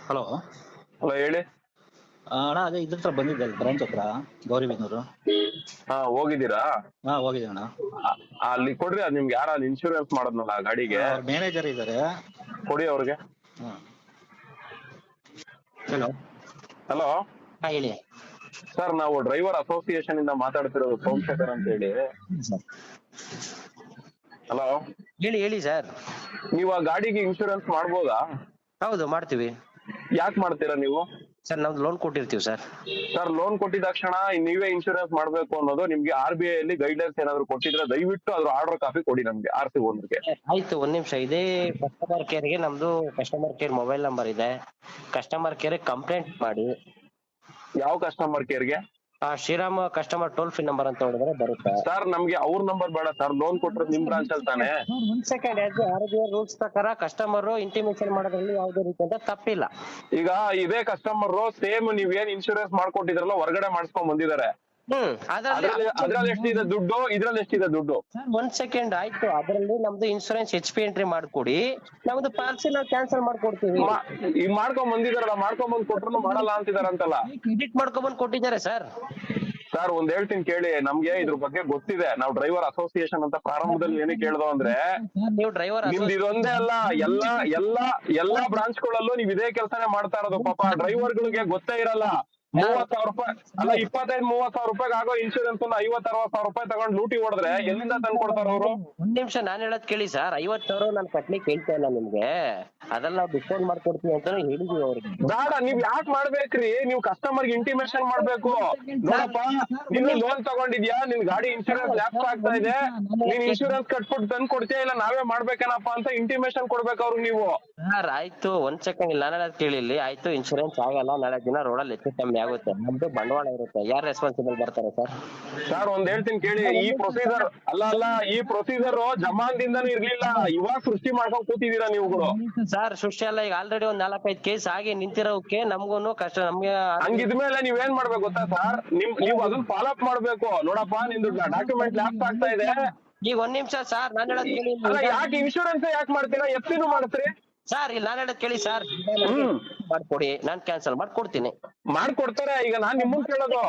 Hello. Hello ಹೇಳಿ. ಅಣ್ಣ ಅದೇ ಇದ್ರ ಹತ್ರ ಬಂದಿದ್ದೆ ಬ್ರಾಂಚ್ ಹತ್ರ, ಗೌರಿಬಿದನೂರು. ಹಾ ಹೋಗಿದ್ದೀರಾ? ಹಾ ಹೋಗಿದೆ ಅಣ್ಣ. ಅಲ್ಲಿ ಕೊಡ್ರಿ, ಅದ್ ನಿಮ್ಗೆ ಯಾರ ಇನ್ಶೂರೆನ್ಸ್ ಮಾಡೋದ್ನಲ್ಲ ಗಾಡಿಗೆ, ಅವ್ರ ಮ್ಯಾನೇಜರ್ ಇದ್ದಾರೆ. ಕೊಡಿ ಅವ್ರಿಗೆ. ಹಲೋ. ಹಲೋ ಹಾ ಹೇಳಿ. ಸರ್, ನಾವು ಡ್ರೈವರ್ ಅಸೋಸಿಯೇಷನ್ ಇಂದ ಮಾತಾಡ್ತಿರೋದು, ಸೋಮಶೇಖರ್ ಅಂತ ಹೇಳಿ. ಹಲೋ, ಹೇಳಿ ಹೇಳಿ ಸರ್. ನೀವು ಆ ಗಾಡಿಗೆ ಇನ್ಶೂರೆನ್ಸ್ ಮಾಡ್ಬೋದಾ? ಹೌದು ಮಾಡ್ತೀವಿ ಯಾಕೆ ಮಾಡ್ತೀರಾ ನೀವು? ಸರ್. ನಮ್ದು ಲೋನ್ ಕೊಟ್ಟಿರ್ತೀವಿ ಸರ್. ಸರ್, ಲೋನ್ ಕೊಟ್ಟಿದ ತಕ್ಷಣ ನೀವೇ ಇನ್ಶೂರೆನ್ಸ್ ಮಾಡ್ಬೇಕು ಅನ್ನೋದು ನಿಮ್ಗೆ RBI ಅಲ್ಲಿ ಗೈಡ್ಲೈನ್ಸ್ ಏನಾದ್ರು ಕೊಟ್ಟಿದ್ರೆ ದಯವಿಟ್ಟು ಅದ್ರ ಆರ್ಡರ್ ಕಾಪಿ ಕೊಡಿ ನಮ್ಗೆ, RC ಓನರ್ಗೆ. ಆಯ್ತು, ಒಂದ್ ನಿಮಿಷ. ಇದೇ ಕಸ್ಟಮರ್ ಕೇರ್ಗೆ ನಮ್ದು ಕಸ್ಟಮರ್ ಕೇರ್ ಮೊಬೈಲ್ ನಂಬರ್ ಇದೆ. ಕಸ್ಟಮರ್ ಕೇರ್ ಕಂಪ್ಲೇಂಟ್ ಮಾಡಿ. ಯಾವ ಕಸ್ಟಮರ್ ಕೇರ್ಗೆ? Shriram customer toll free number ಅಂತ ಹೇಳಿದ್ರೆ ಬರುತ್ತೆ. ಸರ್, ನಮ್ಗೆ ಅವ್ರ ನಂಬರ್ ಬೇಡ ಸರ್, ಲೋನ್ ಕೊಟ್ರೆ ನಿಮ್ ಬ್ರಾಂಚ್ ಅಲ್ಲಿ ತಾನೆ. ಒಂದ್ ಸೆಕೆಂಡ್. RBI ರೂಲ್ಸ್ ಪ್ರಕಾರ ಕಸ್ಟಮರ್ ಇಂಟಿಮೇಷನ್ ಮಾಡೋದ್ರಲ್ಲಿ ಯಾವುದೇ ರೀತಿ ಅಂತ ತಪ್ಪಿಲ್ಲ. ಈಗ ಇದೇ ಕಸ್ಟಮರ್ ಸೇಮ್ ನೀವೇನ್ ಇನ್ಶೂರೆನ್ಸ್ ಮಾಡ್ಕೊಟ್ಟಿದ್ರಲ್ಲ ಹೊರಗಡೆ ಮಾಡಿಸ್ಕೊಂಡ್ ಬಂದಿದ್ದಾರೆ. ಅದ್ರಲ್ಲಿ ಎಷ್ಟಿದೆ ದುಡ್ಡು, ಇದ್ರಲ್ಲಿ ಎಷ್ಟಿದೆ ದುಡ್ಡು? ಒಂದ್ ಸೆಕೆಂಡ್. ಆಯ್ತು, ಅದ್ರಲ್ಲಿ ನಮ್ದು ಇನ್ಶೂರೆನ್ಸ್ HP ಎಂಟ್ರಿ ಮಾಡ್ಕೊಡಿ, ನಮ್ದು ಪಾಲಿಸಿ ನಾವು ಕ್ಯಾನ್ಸಲ್ ಮಾಡ್ಕೊಡ್ತೀವಿ. ಈಗ ಮಾಡ್ಕೊಂಡ್ ಬಂದಿದಾರಲ್ಲ, ಮಾಡ್ಕೊಂಡ್ ಬಂದ್ ಕೊಟ್ರು ಮಾಡಲ್ಲ ಅಂತಿದಾರಂತಲ್ಲ. ಎಡಿಟ್ ಮಾಡ್ಕೊಂಡ್ ಕೊಟ್ಟಿದ್ದಾರೆ ಸರ್. ಸರ್, ಒಂದ್ ಹೇಳ್ತೀನಿ ಕೇಳಿ, ನಮ್ಗೆ ಇದ್ರ ಬಗ್ಗೆ ಗೊತ್ತಿದೆ. ನಾವು ಡ್ರೈವರ್ ಅಸೋಸಿಯೇಷನ್ ಅಂತ ಪ್ರಾರಂಭದಲ್ಲಿ ಏನಕ್ಕೆ ಕೇಳ್ದೋ ಅಂದ್ರೆ, ನೀವು ಡ್ರೈವರ್ ನಿಮ್ದು ಇದೊಂದೇ ಅಲ್ಲ, ಎಲ್ಲಾ ಬ್ರಾಂಚ್ ಗಳಲ್ಲೂ ನೀವ್ ಇದೇ ಕೆಲಸನೇ ಮಾಡ್ತಾ ಇರೋದು. ಪಾಪ ಡ್ರೈವರ್ ಗಳಿಗೆ ಗೊತ್ತೇ ಇರಲ್ಲ. 30,000 ರೂಪಾಯಿ ಅಲ್ಲ, 25-30,000 ರೂಪಾಯಿಗೆ ಆಗೋ ಇನ್ಶೂರೆನ್ಸ್ 50-60,000 ರೂಪಾಯಿ ತಗೊಂಡು ಲೂಟಿ ಹೊಡೆದ್ರೆ ಎಲ್ಲಿಂದ ತಂದು ಕೊಡ್ತಾರ ಅವರು? ಒಂದ್ ನಿಮಿಷ, ನಾನ್ ಹೇಳೋದ್ ಕೇಳಿ ಸರ್. 50,000 ನಾನು ಕಟ್ಲಿಕ್ಕೆ ಹೇಳ್ತಾ ಇಲ್ಲ ನಿಮ್ಗೆ, ಅದೆಲ್ಲ ನಾವು ಡಿಸ್ಕೌಂಟ್ ಮಾಡ್ಕೊಡ್ತೀವಿ ಅಂತ ಹೇಳಿದೀವಿ ಅವ್ರಿಗೆ. ಬೇಡ, ನೀವ್ ಯಾಕೆ ಮಾಡ್ಬೇಕ್ರಿ? ನೀವು ಕಸ್ಟಮರ್ ಗೆ ಇಂಟಿಮೇಷನ್ ಮಾಡ್ಬೇಕು. ನೋಡಪ್ಪ, ನೀನು ಲೋನ್ ತಗೊಂಡಿದ್ಯಾ, ನಿನ್ ಗಾಡಿ ಇನ್ಶೂರೆನ್ಸ್ ಲ್ಯಾಪ್ಸ್ ಆಗ್ತಾ ಇದೆ, ನೀನ್ ಇನ್ಶೂರೆನ್ಸ್ ಕಟ್ಬಿಟ್ಟು ತಂದು ಕೊಡ್ತೀಯಾ ಇಲ್ಲ ನಾವೇ ಮಾಡ್ಬೇಕೇನಪ್ಪ ಅಂತ ಇಂಟಿಮೇಷನ್ ಕೊಡ್ಬೇಕು ಅವ್ರಿಗೆ ನೀವು. ಸರ್ ಆಯ್ತು, ಒಂದ್ ಸೆಕೆಂಡ್. ನಾನು ಹೇಳೋದ್ ಕೇಳಿ ಇಲ್ಲಿ. ಆಯ್ತು, ಇನ್ಶೂರೆನ್ಸ್ ಆಗಲ್ಲ, ನಾಳೆ ದಿನ ರೋಡಲ್ಲಿ ಹೆಚ್ಚು ಕಮ್ಮಿ ಆಗುತ್ತೆ, ನಮ್ದು ಬಂಡವಾಳ ಇರುತ್ತೆ, ಯಾರು ರೆಸ್ಪಾನ್ಸಿಬಲ್ ಬರ್ತಾರೆ ಸರ್? ಸರ್, ಒಂದ್ ಹೇಳ್ತೀನಿ ಕೇಳಿ, ಈ ಪ್ರೊಸೀಜರ್ ಈ ಪ್ರೊಸೀಜರ್ ಜಮಾನ್ದಿಂದನೂ ಇರ್ಲಿಲ್ಲ, ಇವಾಗ ಸೃಷ್ಟಿ ಮಾಡ್ಕೊಂಡ್ ಕೂತಿದೀರಾ ನೀವುಗಳು. ಸರ್, ಸೃಷ್ಟಿ ಅಲ್ಲ, ಈಗ ಆಲ್ರೆಡಿ ಒಂದ್ 4-5 ಕೇಸ್ ಆಗಿ ನಿಂತಿರೋಕೆ ನಮ್ಗೂನು ಕಷ್ಟ. ನಮ್ಗೆ ಹಂಗಿದ್ಮೇಲೆ ನೀವೇನ್ ಮಾಡ್ಬೇಕು ಗೊತ್ತಾ ಸರ್? ನೀವು ಅದನ್ನ ಫಾಲೋ ಅಪ್ ಮಾಡ್ಬೇಕು. ನೋಡಪ್ಪ, ನಿಂದು ಡಾಕ್ಯುಮೆಂಟ್ ಲ್ಯಾಪ್ಸ್ ಆಗ್ತಾ ಇದೆ. ಈಗ ಒಂದ್ ನಿಮಿಷ ಸರ್, ನಾನು ಹೇಳೋದ್ ಕೇಳಿ. ಯಾಕೆ ಇನ್ಶೂರೆನ್ಸ್ ಯಾಕೆ ಮಾಡ್ತೀರಾ? FC ಮಾಡ್ತೀರಿ ಸರ್. ಇಲ್ಲಿ ನಾನು ಹೇಳೋದ್ ಕೇಳಿ ಸರ್, ಮಾಡ್ಕೊಡಿ, ನಾನ್ ಕ್ಯಾನ್ಸಲ್ ಮಾಡ್ಕೊಡ್ತೀನಿ. ಮಾಡ್ಕೊಡ್ತಾರೆ. ಈಗ ನಾನ್ ನಿಮ್ಮನ್ ಕೇಳೋದು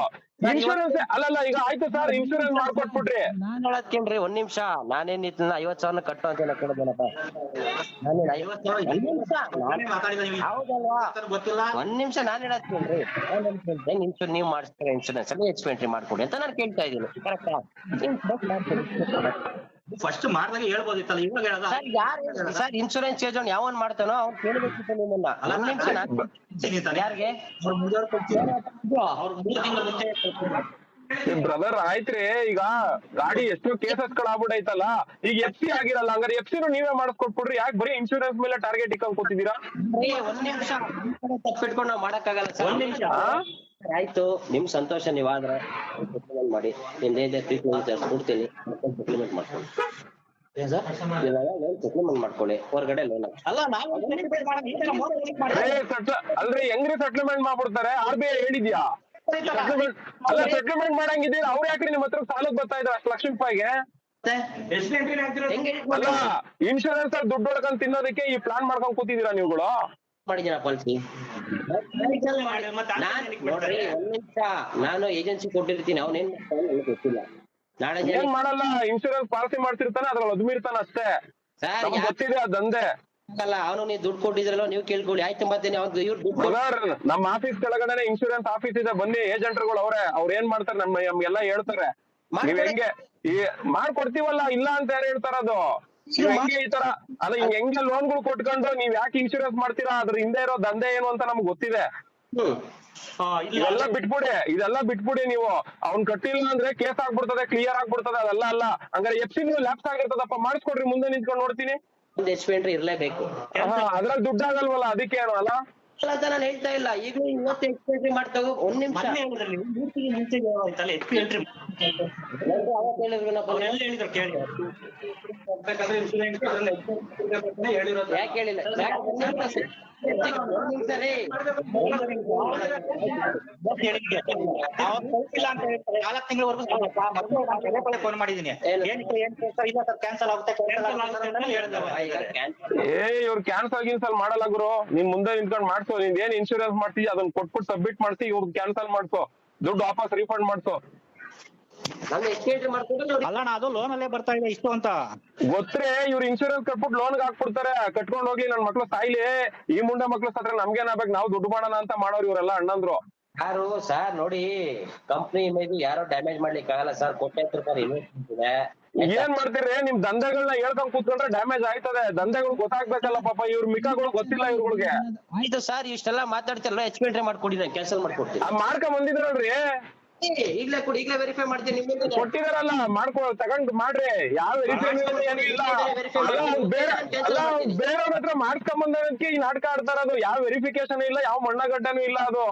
ಇನ್ಶೂರೆನ್ಸ್ ಅಲ್ಲಲ್ಲ. ಈಗ ಆಯ್ತು ಸರ್, ಇನ್ಶೂರೆನ್ಸ್ ಮಾಡ್ಕೊಟ್ಬಿಟ್ರಿ. ನಾನ್ ಹೇಳೋದ್ ಕೇಳ್ರಿ, ಒಂದ್ ನಿಮಿಷ. ನಾನೇನ್ 50,000 ಕಟ್ಟು ಅಂತ ಕೇಳಿದ್ನಪ್ಪ. ನಾನೇನ್ 50,000 ಹೌದಲ್ವಾ? ಒಂದ್ ನಿಮಿಷ, ನಾನ್ ಹೇಳೋದ್ ಕೇಳ್ರಿ. ನೀವು ಮಾಡಿಸ್ತೀರ ಇನ್ಶೂರೆನ್ಸ್ ಅಲ್ಲಿ HP ಎಂಟ್ರಿ ಮಾಡ್ಕೊಡಿ ಅಂತ ನಾನು ಕೇಳ್ತಾ ಇದ್ದೀನಿ. ಕರೆಕ್ಟಾ? ಫಸ್ಟ್ ಮಾಡಿದಾಗ ಹೇಳ್ಬೋದಿತ್ತಲ್ಲ, ಇವಾಗ ಹೇಳೋದ? ಸರ್, ಇನ್ಶೂರೆನ್ಸ್ ಏಜೆಂಟ್ ಯಾವನ್ ಮಾಡ್ತಾನೋ ಅವ್ನು ಕೇಳಬೇಕಿತ್ತು ನಿಮ್ಮನ್ನ. ಒಂದ್ ನಿಮಿಷ. ಯಾರಿಗೆ? ಅವ್ರು 3 ತಿಂಗಳ ಮುಂಚೆ. ಬ್ರದರ್ ಆಯ್ತ್ರಿ, ಈಗ ಗಾಡಿ ಎಷ್ಟೋ ಕೇಸಸ್ ಗಳು ಆಗ್ಬಿಟ್ಟೈತಲ್ಲ, ಈಗ FC ಆಗಿರಲ್ಲ, ಹಂಗಾರೆ FC ನೀವೇ ಮಾಡಿಸ್ಕೊಟ್ಬಿಡ್ರಿ. ಯಾಕೆ ಬರೀ ಇನ್ಶೂರೆನ್ಸ್ ಮೇಲೆ ಟಾರ್ಗೆಟ್ ಇಟ್ಕೊಂಡ್ ಕೂತಿದ್ದೀರಾ? ಒಂದ್ ನಿಮಿಷ, ತಪ್ಪಿಟ್ಕೊಂಡು ನಾವ್ ಮಾಡಕ್ಕಾಗಲ್ಲ ಸರ್. ಒಂದ್ ನಿಮಿಷ. ಆಯ್ತು, ನಿಮ್ ಸಂತೋಷ ನೀವಾದ್ರೆ ಸೆಟಲ್ಮೆಂಟ್ ಮಾಡಿ. ನಿಮ್ದೇನಿದೆ ಕೊಡ್ತೀನಿ, ಸೆಟಲ್ಮೆಂಟ್ ಮಾಡ್ಕೊಳ್ಳಿ. ಸೆಟಲ್ಮೆಂಟ್ ಮಾಡ್ಕೊಳ್ಳಿ, ಹೊರಗಡೆ ಲೋನ್. ಅಲ್ಲ, ನಾವು ಅಲ್ರಿ, ಹೆಂಗ್ರಿ ಸೆಟಲ್ಮೆಂಟ್ ಮಾಡ್ಬಿಡ್ತಾರೆ? RBI ಹೇಳಿದ್ಯಾ ಅಲ್ಲ ಸೆಟಲ್ಮೆಂಟ್ ಮಾಡಂಗಿದ್ದೀರಾ? ಅವ್ರು ಯಾಕ್ರಿ ನಿಮ್ ಹತ್ರ ಸಾಲಕ್ ಬರ್ತಾ ಇದ್ರ 1 ಲಕ್ಷ ರೂಪಾಯಿಗೆ? ಅಲ್ಲ, ಇನ್ಶೂರೆನ್ಸ್ ಅಲ್ಲಿ ದುಡ್ಡು ಹೊಡ್ಕೊಂಡ್ ತಿನ್ನೋದಕ್ಕೆ ಈ ಪ್ಲಾನ್ ಮಾಡ್ಕೊಂಡ್ ಕೂತಿದೀರಾ ನೀವುಗಳು? ಮಾಡಿದೀನ ಪಾಲಿಸಿ. ನೋಡ್ರಿ, ಒಂದ್ ನಿಮಿಷ, ನಾನು ಏಜೆನ್ಸಿ ಕೊಟ್ಟಿರ್ತೀನಿ, ಅವನೇನ್ ಮಾಡ್ತಾನೆ ಗೊತ್ತಿಲ್ಲ. ನಾಳೆ ಏನ್ ಮಾಡಲ್ಲ, ಇನ್ಶೂರೆನ್ಸ್ ಪಾಲಿಸಿ ಮಾಡ್ತಿರ್ತಾನೆ, ಅದ್ರಲ್ಲಿ ಅದ್ಮಿರ್ತಾನ ಅಷ್ಟೇ. ಗೊತ್ತಿದೆ ಅದಂದೆ ಅಲ್ಲ. ಅವನು ನೀವು ದುಡ್ಡು ಕೊಟ್ಟಿದ್ರಲ್ಲ, ನೀವು ಕೇಳ್ಕೊಳ್ಳಿ. ಆಯ್ತು, ಮತ್ತೆ ಇವ್ರು ನಮ್ಮ ಆಫೀಸ್ ಕೆಳಗಡೆ ಇನ್ಶೂರೆನ್ಸ್ ಆಫೀಸ್ ಇದೆ, ಬನ್ನಿ. ಏಜೆಂಟ್ಗಳು ಅವ್ರ ಏನ್ ಮಾಡ್ತಾರೆ ನಮ್ಗೆಲ್ಲ ಹೇಳ್ತಾರೆ. ನೀವ್ ಹೆಂಗೆ ಮಾಡ್ಕೊಡ್ತೀವಲ್ಲ, ಇಲ್ಲ ಅಂತ ಯಾರು ಹೇಳ್ತಾರದು? ಹೆಂಗೆ ಈ ತರ ಅಲ್ಲ, ಹೆಂಗೆ ಲೋನ್ಗಳು ಕೊಟ್ಕೊಂಡು ನೀವ್ ಯಾಕೆ ಇನ್ಶೂರೆನ್ಸ್ ಮಾಡ್ತೀರಾ? ಅದ್ರ ಹಿಂದೆ ಇರೋ ದಂಧೆ ಏನು ಅಂತ ನಮ್ಗೆ ಗೊತ್ತಿದೆ. ಇದೆಲ್ಲ ಬಿಟ್ಬಿಡಿ ನೀವು. ಅವ್ನ್ ಕಟ್ಟಿಲ್ಲ ಅಂದ್ರೆ ಕೇಸ್ ಆಗ್ಬಿಡ್ತದೆ, ಕ್ಲಿಯರ್ ಆಗ್ಬಿಡ್ತದೆ. ಅದೆಲ್ಲ ಅಲ್ಲ. ಹಂಗಾರೆ FC ಲ್ಯಾಪ್ಸ್ ಆಗಿರ್ತದಪ್ಪ, ಮಾಡಿಸ್ಕೊಡ್ರಿ, ಮುಂದೆ ನಿಂತ್ಕೊಂಡು ನೋಡ್ತೀನಿ. HP ಎಂಟ್ರಿ ಇರ್ಲೇಬೇಕು. ಅದ್ರಲ್ಲಿ ದುಡ್ಡು ಆಗಲ್ವಲ್ಲ, ಅದಕ್ಕೆ ಏನು ಅಲ್ಲ ಅಂತ ನಾನು ಹೇಳ್ತಾ ಇಲ್ಲ. ಈಗ ಇವತ್ತು HP ಎಂಟ್ರಿ ಮಾಡ್ತಾಗ ಒಂದ್ ನಿಮಿಷ ಹೇಳಿದ್ರು ಕೇಳಿ. ಯಾಕೆ ಹೇಳಿಲ್ಲ? ಫೋನ್ ಮಾಡಿದೀನಿ, ಕ್ಯಾನ್ಸಲ್ ಆಗುತ್ತೆ. ಇವ್ರು ಕ್ಯಾನ್ಸಲ್ ಗಿನ್ಸಲ್ ಮಾಡಲ್ಲ ಗುರು, ನಿಮ್ ಮುಂದೆ ನಿಂತ್ಕೊಂಡು ಮಾಡ್ಸೋ, ನಿಂದ ಏನ್ ಇನ್ಶೂರೆನ್ಸ್ ಮಾಡ್ತೀವಿ ಅದನ್ನ ಕೊಟ್ಬಿಟ್ಟು ಸಬ್ಮಿಟ್ ಮಾಡ್ಸಿ, ಇವ್ರು ಕ್ಯಾನ್ಸಲ್ ಮಾಡ್ಸೋ, ದುಡ್ಡು ವಾಪಸ್ ರೀಫಂಡ್ ಮಾಡ್ಸೋ. ನಾನು ಎಷ್ಟು ಎಂಟ್ರಿ ಮಾಡ್ಕೊಂಡ್ರೆ ಅಲ್ಲಣ್ಣ ಅದು ಲೋನ್ ಅಲ್ಲೇ ಬರ್ತಾ ಇದೆ ಇಷ್ಟು ಅಂತ ಗೊತ್ತೇ, ಇವ್ರು ಇನ್ಶೂರೆನ್ಸ್ ಕಟ್ಬಿಟ್ಟು ಲೋನ್ ಹಾಕ್ಬಿಡ್ತಾರೆ. ಕಟ್ಕೊಂಡ್ ಹೋಗಿ ನನ್ ಮಕ್ಳು ಸಾಯ್ಲಿ, ಈ ಮುಂಡೆ ಮಕ್ಳು ಸತ್ರ ನಮ್ಗೇನಾಗ್ಬೇಕು, ನಾವು ದುಡ್ಡು ಮಾಡೋಣ ಅಂತ ಮಾಡೋರು ಇವರೆಲ್ಲ ಅಣ್ಣಂದ್ರು. ಯಾರು ಸರ್ ನೋಡಿ, ಕಂಪ್ನಿ ಇಮೇಜ್ ಯಾರೋ ಡ್ಯಾಮೇಜ್ ಮಾಡ್ಲಿಕ್ಕೆ ಆಗಲ್ಲ ಸರ್. ಕೋಟ್ಯಾಂತರ ರೂಪಾಯಿ ಇನ್ವೆಸ್ಟ್ಮೆಂಟ್ ಇದೆ. ಏನ್ ಮಾಡ್ತೀರಿ, ನಿಮ್ ದಂಧೆಗಳನ್ನ ಹೇಳ್ಕೊಂಡ್ ಕೂತ್ಕೊಂಡ್ರೆ ಡ್ಯಾಮೇಜ್ ಆಯ್ತದೆ. ದಂಧೆಗಳು ಗೊತ್ತಾಗ್ಬೇಕಲ್ಲ ಪಾಪ, ಇವ್ರ ಮಿಕಾಗಳು ಗೊತ್ತಿಲ್ಲ ಇವ್ರಿಗೆ. ಆಯ್ತು ಸರ್, ಇಷ್ಟೆಲ್ಲ ಮಾತಾಡ್ತಿರಲ್ಲ, ಹೆಚ್ಚು ಎಂಟ್ರಿ ಮಾಡ್ಕೊಡಿದ್ರೆ ಕ್ಯಾನ್ಸಲ್ ಮಾಡ್ಕೊಡ್ತೀನಿ. ಮಾಡ್ಕೊಂಡ್ ಬಂದಿದ್ರಲ್ರಿ, ಈಗ್ಲೇ ಕೊಡಿ, ಈಗ್ಲೇ ವೆರಿಫೈ ಮಾಡ್ತೀನಿ. ನಿಮ್ಮಿಂದ ಕೊಟ್ಟಿದಾರಲ್ಲ, ತಗೊಂಡ್ ಮಾಡ್ರಿ. ಯಾವ ವೆರಿಫಿಕೇಶನ್ ಏನು ಇಲ್ಲ. ಬೇರೆಯವ್ರ ಹತ್ರ ಮಾಡ್ಕೊಂಡ್ ಬಂದಕ್ಕೆ ಈ ನಾಟಕ ಆಡ್ತಾರ. ಅದು ಯಾವ ವೆರಿಫಿಕೇಶನ್ ಇಲ್ಲ, ಯಾವ ಮಣ್ಣಗಡ್ಡನೂ ಇಲ್ಲ. ಅದು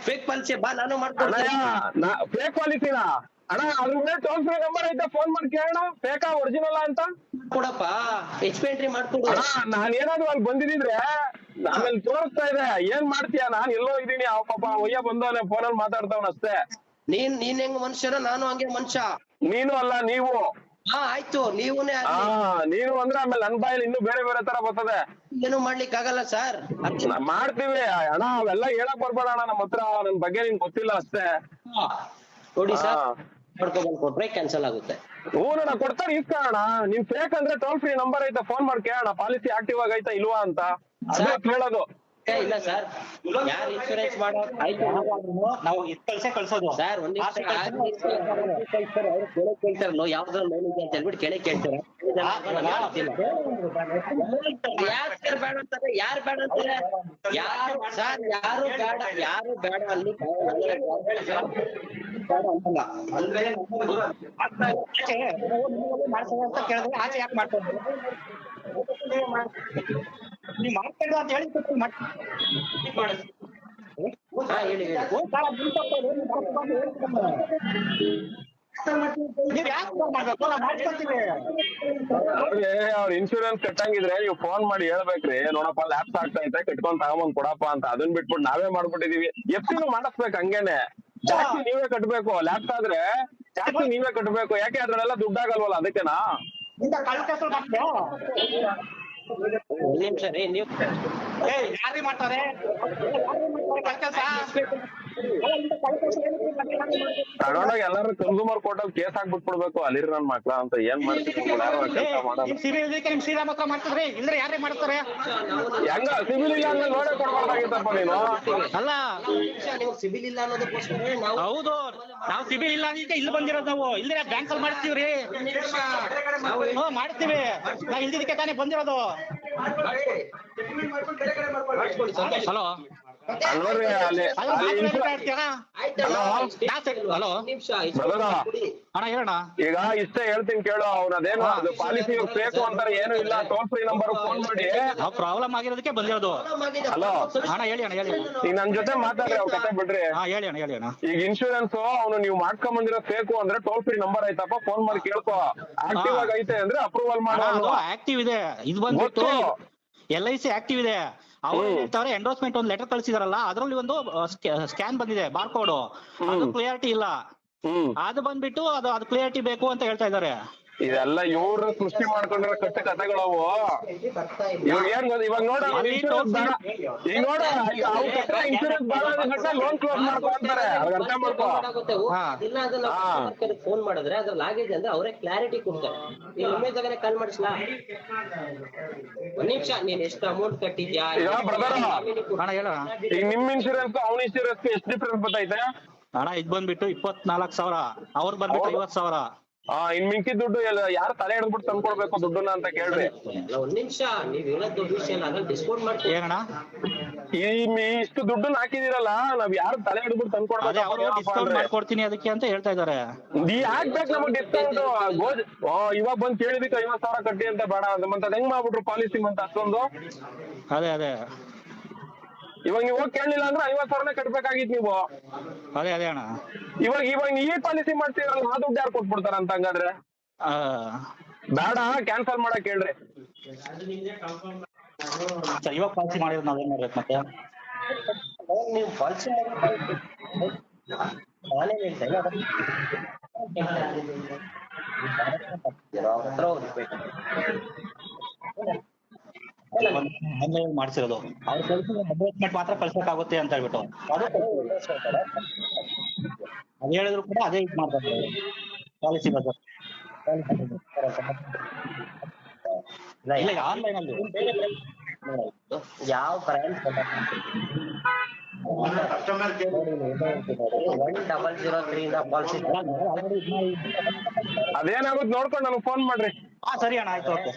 ಫೇಕ್ ಪಾಲಿಸಿ ಬಾ, ನಾನು ಮಾಡ್ಕೊಡ್ತೀನಿ. ಫೇಕ್ ಪಾಲಿಸಿನ ಅಣ್ಣ, ಅದ್ರ ಮೇಲೆ ಟೋಲ್ ಫ್ರೀ ನಂಬರ್ ಐತೆ, ಫೋನ್ ಮಾಡಿ ಕೇಳೋಣ ಫೇಕಾ ಒರಿಜಿನಲ್ ಅಂತ. ಕೊಡಪ್ಪ, ಹೆಚ್ಚು ಎಂಟ್ರಿ ಮಾಡ್ಕೊಡು. ನಾನ್ ಏನಾದ್ರು ಅಲ್ಲಿ ಬಂದಿದ್ರೆ ಆಮೇಲೆ ತೋರಿಸ್ತಾ ಇದೆ. ಏನ್ ಮಾಡ್ತೀಯ, ನಾನ್ ಎಲ್ಲೋ ಇದೀನಿ, ಅವ್ ಪಾಪ ಒಯ್ಯ ಬಂದವನೆ ಫೋನಲ್ಲಿ ಮಾತಾಡ್ತಾವನ ಅಷ್ಟೇ. ನೀನ್ ಹೆಂಗ್ ಮನುಷ್ಯನ, ನಾನು ಹಂಗೆ ಮನುಷ್ಯ. ನೀನು ಅಲ್ಲ, ನೀವು. ಹಾ ಆಯ್ತು, ನೀವುನೇ ನೀನು ಅಂದ್ರೆ ಆಮೇಲೆ ನನ್ ಬಾಯಲ್ಲಿ ಇನ್ನೂ ಬೇರೆ ಬೇರೆ ತರ ಬರ್ತದೆ. ಏನು ಮಾಡ್ಲಿಕ್ಕೆ ಆಗಲ್ಲ ಸರ್. ಮಾಡ್ತೀವಿ ಅಣ್ಣ, ಅವೆಲ್ಲ ಹೇಳಕ್ ಬರ್ಬೇಡ ಅಣ್ಣ ನಮ್ಮ ಹತ್ರ. ನನ್ ಬಗ್ಗೆ ನಿನ್ ಗೊತ್ತಿಲ್ಲ ಅಷ್ಟೇ. ನೋಡಿ ಸರ್, ಮಾಡ್ಕೊಬಂದ್ ಕೊಟ್ರೆ ಕ್ಯಾನ್ಸಲ್ ಆಗುತ್ತೆ. ಹ್ಞೂ ಕೊಡ್ತಾರೆ, ಇಸ್ಕೊಳ್ಳೋಣ. ನಿಮ್ ಫೇಕ್ ಅಂದ್ರೆ ಟೋಲ್ ಫ್ರೀ ನಂಬರ್ ಐತೆ, ಫೋನ್ ಮಾಡಿ ಕೇಳೋಣ ಪಾಲಿಸಿ ಆಕ್ಟಿವ್ ಆಗೈತಾ ಇಲ್ವಾ ಅಂತ. ಅದು ಕೇಳೋದು. ಇಲ್ಲ ಸರ್, ಯಾರು ಇನ್ಶೂರೆನ್ಸ್ ಮಾಡೋ ಆಯ್ತು, ನಾವು ಕಳ್ಸೋದು ಸರ್. ಒಂದ್ ಕೇಳ್ತಾರಲ್ಲ, ಯಾವ್ದ್ರ ಲೋನ್ ಇದೆ ಅಂತ ಹೇಳ್ಬಿಟ್ಟು ಕೆಳಗೆ ಕೇಳ್ತಾರೆ. ಯಾರು ಬೇಡ ಅಂತಾರೆ, ಯಾರು ಬೇಡ ಅಂತಾರೆ, ಯಾರು ಸರ್, ಯಾರು ಬೇಡ, ಯಾರು ಬೇಡ ಅಲ್ಲಿ ಅಂತ ಕೇಳಿದ್ರೆ ಆಚೆ ಯಾಕೆ ಮಾಡ್ತಾರೆ ನೀವು ಮಾಡ್ಕೊಂಡು ಅಂತ ಹೇಳಿ ಹೇಳಿ ನೀವ್ ಯಾಕೆ ಮಾಡ್ಬೇಕು, ನಾವು ಮಾಡ್ಕೊತೀವಿ. ಅವ್ರ ಇನ್ಶೂರೆನ್ಸ್ ಕಟ್ಟಂಗಿದ್ರೆ ನೀವು ಫೋನ್ ಮಾಡಿ ಹೇಳ್ಬೇಕ್ರಿ, ನೋಡಪ್ಪ ಲ್ಯಾಪ್ಸ್ ಆಗ್ತಾ ಐತೆ, ಕಟ್ಕೊಂಡ್ ತಗೊಂಬಂದ್ ಕೊಡಪ್ಪ ಅಂತ. ಅದನ್ನ ಬಿಟ್ಬಿಟ್ಟು ನಾವೇ ಮಾಡ್ಬಿಟ್ಟಿದೀವಿ. ಎಫ್ಸಿನೂ ಮಾಡಿಸ್ಬೇಕು ಹಂಗೇನೆ. ಟ್ಯಾಕ್ಸಿ ನೀವೇ ಕಟ್ಬೇಕು. ಲ್ಯಾಪ್ಸ್ ಆದ್ರೆ ಟ್ಯಾಕ್ಸಿ ನೀವೇ ಕಟ್ಬೇಕು. ಯಾಕೆ ಅದ್ರಲ್ಲೆಲ್ಲ ದುಡ್ಡಾಗಲ್ವಲ್ಲ, ಅದಕ್ಕೆನಾ? ನಿಮಿಷ ರೀ, ನೀವು ಯಾರಿ ಮಾಡ್ತಾರೆ ತಗೊಂಡೋಗಿ ಎಲ್ಲಾರು ಕನ್ಸೂಮರ್ ಕೋರ್ಟ್ ಅಲ್ಲಿ ಕೇಸ್ ಹಾಕ್ಬಿಟ್ಬಿಡ್ಬೇಕು, ಅಲ್ಲಿರ್ ನನ್ ಮಕ್ಳ ಅಂತ. ಏನ್ ಮಾಡ್ತೀವಿ, ನಿಮ್ ಶ್ರೀರಾಮ್ ಹತ್ರ ಮಾಡ್ತಿದ್ರಿ, ಇಲ್ದ್ರೆ ಯಾರೇ ಮಾಡ್ತಾರೆ? ಹೆಂಗ ಸಿವಿಲ್ ಇಲ್ಲ ಅಂದ್ರೆ ನೋಡೇ ಕೊಡ್ಬಾರ್ದಾಗಿತ್ತಪ್ಪ ನೀನು. ಅಲ್ಲ ನೀವು ಸಿಬಿಲ್ ಇಲ್ಲ ಅನ್ನೋದಕ್ಕೋಸ್ಕರ ನಾವು ಹೌದು, ನಾವು ಸಿಬಿಲ್ ಇಲ್ಲ ಅಂತ ಇಲ್ಲಿ ಬಂದಿರೋದು. ನಾವು ಇಲ್ದ್ರೆ ಬ್ಯಾಂಕ್ ಅಲ್ಲಿ ಮಾಡ್ತೀವ್ರಿ, ಮಾಡ್ತೀವಿ. ನಾವ್ ಇಲ್ದಿದ್ದಕ್ಕೆ ತಾನೇ ಬಂದಿರೋದು. ಹಲೋ ಅಲ್ವರಿ ಅಲ್ಲಿ ಹಲೋ ಅಣ್ಣ ಹೇಳೋಣ. ಈಗ ಇಷ್ಟೇ ಹೇಳ್ತೀನಿ ಕೇಳು. ಅವ್ನದೇನು ಅದು ಪಾಲಿಸಿ ಬೇಕು ಅಂತಾರೆ, ಏನು ಇಲ್ಲ. ಟೋಲ್ ಫ್ರೀ ನಂಬರ್ ಫೋನ್ ಮಾಡಿ. ಪ್ರಾಬ್ಲಮ್ ಆಗಿರೋದಕ್ಕೆ ಬಂದಿರೋದು. ಹಲೋ ಅಣ್ಣ ಹೇಳಿ ಅಣ್ಣ, ಹೇಳಿ. ಈಗ ನನ್ ಜೊತೆ ಮಾತಾಡ್ರಿ, ಅವ್ರ ಕತೆ ಬಿಡ್ರಿ. ಹೇಳಿ ಅಣ್ಣ, ಹೇಳಿ ಅಣ್ಣ. ಈಗ ಇನ್ಶೂರೆನ್ಸ್ ಅವ್ನು ನೀವು ಮಾಡ್ಕೊಂಡ್ ಬಂದಿರೋ ಬೇಕು ಅಂದ್ರೆ ಟೋಲ್ ಫ್ರೀ ನಂಬರ್ ಐತಪ್ಪ, ಫೋನ್ ಮಾಡಿ ಕೇಳ್ಕೊ. ಆಕ್ಟಿವ್ ಆಗಿ ಐತೆ ಅಂದ್ರೆ ಅಪ್ರೂವಲ್ ಮಾಡೋದು. ಆಕ್ಟಿವ್ ಇದೆ, ಇದು ಬಂದ್ಬಿಟ್ಟು LIC ಆಕ್ಟಿವ್ ಇದೆ. ಅವ್ರು ಹೇಳ್ತಾರೆ ಎಂಡೋಸ್ಮೆಂಟ್ ಒಂದು ಲೆಟರ್ ಕಳಿಸಿದಾರಲ್ಲ, ಅದ್ರಲ್ಲಿ ಒಂದು ಸ್ಕ್ಯಾನ್ ಬಂದಿದೆ, ಬಾರ್ಕೋಡ್. ಅದು ಕ್ಲಿಯರಿಟಿ ಇಲ್ಲ. ಅದು ಬಂದ್ಬಿಟ್ಟು ಅದು ಕ್ಲಿಯರಿಟಿ ಬೇಕು ಅಂತ ಹೇಳ್ತಾ ಇದಾರೆ. ಇದೆಲ್ಲ ಇವ್ರು ಸೃಷ್ಟಿ ಮಾಡ್ಕೊಂಡಿರೋ ಕಟ್ಟ ಕಥೆಗಳವು. ಇವಾಗ ಏನ್ ಇವಾಗ ನೋಡ, ಇನ್ಶೂರೆನ್ಸ್ ಲೋನ್ ಕ್ಲೋಸ್ ಮಾಡ್ಕೊಂತಾರೆ. ಅದ್ ಅರ್ಥ ಮಾಡ್ಕೋ. ಫೋನ್ ಮಾಡಿದ್ರೆ ಅದ್ರ ಲಾಗೇಜ್ ಅಂದ್ರೆ ಅವರೇ ಕ್ಲಾರಿಟಿ ಕೊಡ್ತಾರೆ. ನೀನ್ ಉಮೇಶ್ ಆಗನೆ ಕಾಲ್ ಮಾಡಿಸ್ಲಾ? ಒಂದ್ ನಿಮಿಷ, ನೀನ್ ಎಷ್ಟು ಅಮೌಂಟ್ ಕಟ್ಟಿದ್ಯಾ? ಈಗ ನಿಮ್ ಇನ್ಶೂರೆನ್ಸ್ ಅವ್ನ ಇನ್ಶೂರೆನ್ಸ್ ಎಷ್ಟು ಡಿಫ್ರೆನ್ಸ್ ಗೊತ್ತೈತೆ ಅಣ್ಣ? ಇದ್ ಬಂದ್ಬಿಟ್ಟು 24,000, ಅವ್ರು ಬಂದ್ಬಿಟ್ಟು 50,000. ಇನ್ ಮಿಂಕಿ ದುಡ್ಡು ಯಾರು ತಲೆ ಹಿಡ್ಬಿಟ್ಟು ತಂದ್ಕೊಡ್ಬೇಕು ದುಡ್ಡನ್ನ ಅಂತ ಕೇಳ್ರಿ. ಒಂದ್ ನಿಮಿಷ, ನೀವ್ ಹೇಳೋದ್ ದೊಡ್ಡ ವಿಷಯ ಅಲ್ಲ, ಅದ್ರಲ್ಲಿ ಡಿಸ್ಕೌಂಟ್ ಮಾಡ್ತೀವಿ. ಏನಣ್ಣ ಇಷ್ಟು ದುಡ್ಡನ್ನ ಹಾಕಿದಿರಲ್ಲ, ನಾವ್ ಯಾರು ತಲೆ ಹಿಡ್ಬಿಟ್ಟು ತಂದ್ಕೊಡ್ಬೇಕು, ಡಿಸ್ಕೌಂಟ್ ಮಾಡ್ಕೊಡ್ತೀನಿ ಅದಕ್ಕೆ ಅಂತ ಹೇಳ್ತಾ ಇದಾರೆ. ಹಾಕ್ಬೇಕು ನಮಗ್ ಡಿಸ್ಕೌಂಟ್. ಇವಾಗ ಬಂದ್ ಕೇಳಿದಕ್ಕೆ 50,000 ಕಟ್ಟಿ ಅಂತ ಬೇಡ ಅಂತ ಹೆಂಗ್ ಮಾಡ್ಬಿಟ್ರು ಪಾಲಿಸಿ ಅಂತ ಅಷ್ಟೊಂದು. ಅದೇ ಇವಾಗ ನೀವು ಹೋಗಿ ಕೇಳಲಿಲ್ಲ ಅಂದ್ರೆ 50,000 ಕಟ್ಬೇಕಾಗಿತ್ತು ನೀವು. ಅದೇ ಅಣ್ಣ. ಇವಾಗ ಈ ಪಾಲಿಸಿ ಮಾಡ್ತೀರಲ್ಲ, ಆ ದುಡ್ಡು ಯಾರು ಕೊಟ್ಬಿಡ್ತಾರ ಅಂತ ಹಂಗಾದ್ರೆ? ಬೇಡ, ಕ್ಯಾನ್ಸಲ್ ಮಾಡಕ್ ಹೇಳ್ರಿ. ಇವಾಗ ಪಾಲಿಸಿ ಮಾಡಿದ್ರೆ ನಾವೇನ್ ಮಾಡ್ಬೇಕು ಮತ್ತೆ? ನೀವು ಪಾಲಿಸಿ ನಾನೇ ಹೇಳ್ತೇನೆ, ಆನ್ಲೈನ್ ಮಾಡಿಸಿರೋದು ಅವ್ರು ಕಳ್ಸಿರೋ ಅಡ್ವರ್ಟೈಸ್ಮೆಂಟ್ ಮಾತ್ರ ಕಳ್ಸಕ್ಕಾಗುತ್ತೆ ಅಂತ ಹೇಳ್ಬಿಟ್ಟು ಅದ್ ಹೇಳಿದ್ರು ಕೂಡ ಅದೇ ಇದು ಮಾಡ್ತಾರೆ ಪಾಲಿಸಿ ಬಗ್ಗೆ. ಇಲ್ಲ ಈಗ ಆನ್ಲೈನ್ ಅಲ್ಲಿ ಯಾವ ಬ್ರ್ಯಾಂಡ್ 1003 ಇಂದ ಪಾಲಿಸಿ ಅದೇನಾಗುತ್ತೆ ನೋಡ್ಕೊಂಡು ನನಗೆ ಫೋನ್ ಮಾಡ್ರಿ. ಸರಿ ಅಣ್ಣ ಆಯ್ತು ಓಕೆ.